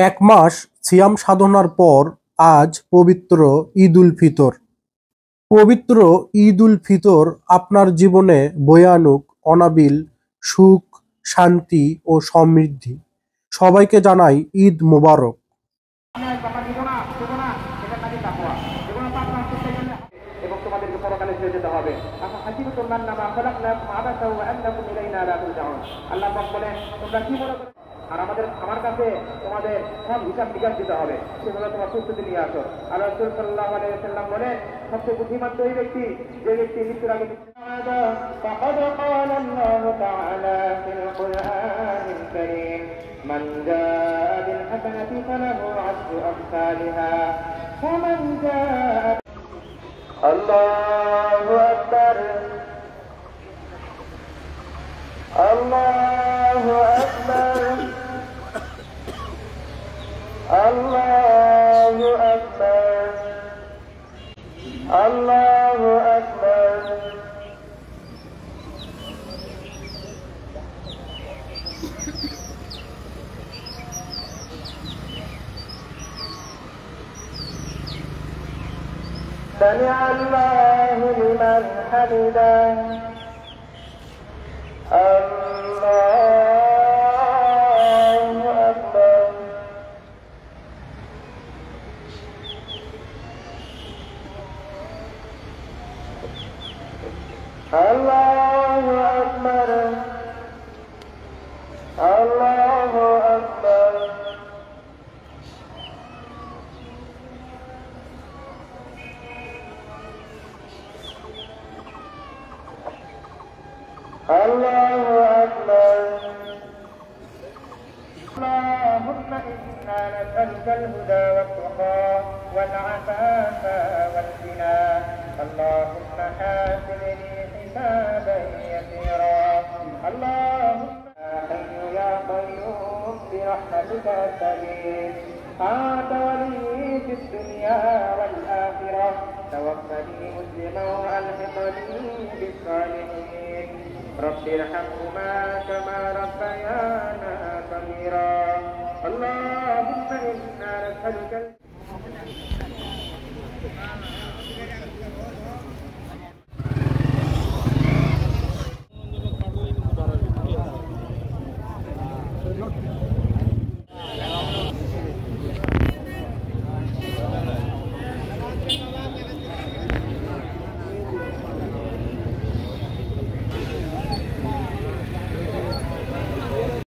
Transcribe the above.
এক মাস সিয়াম সাধনার পর আজ পবিত্র ঈদ উল ফিতর। পবিত্র ঈদ উল ফিতর আপনার জীবনে বয়ে আনুক অনাবিল সুখ, শান্তি ও সমৃদ্ধি। সবাইকে জানাই ঈদ মোবারক। এবং তোমাদেরকে পরকালে ফিরে যেতে হবে। আল্লাহ পাক বলেন, তোমরা কি মনে করো আর আমার কাছে তোমাদের সব হিসাব নিকাশ দিতে হবে, সেগুলো তোমার প্রস্তুতি নিয়ে আসো। আল্লাহ রাসূল সাল্লাল্লাহু আলাইহি ওয়াসাল্লাম বলেন, সবচেয়ে বুদ্ধিমান তো ওই ব্যক্তি যে ব্যক্তি মৃত্যুর আগে فقد قال الله تعالى في القرآن الكريم من جاء بالحسنة فله عشر أمثالها ومن جاء الله أكبر الله أكبر الله أكبر الله أكبر سمع الله لمن حمده الله أكبر الله أكبر الله أكبر الله أكبر اللهم إنا نسألك الهدى والتقى والعفاف والغنى اللهم حاسبني حسابا يسيرا اللهم يا حي يا قيوم برحمتك أستغيث أنت ولي في الدنيا والآخرة توفني مسلما وألحقني بالصالحين رب ارحمهما كما ربيانا صغيرا اللهم إنا نسألك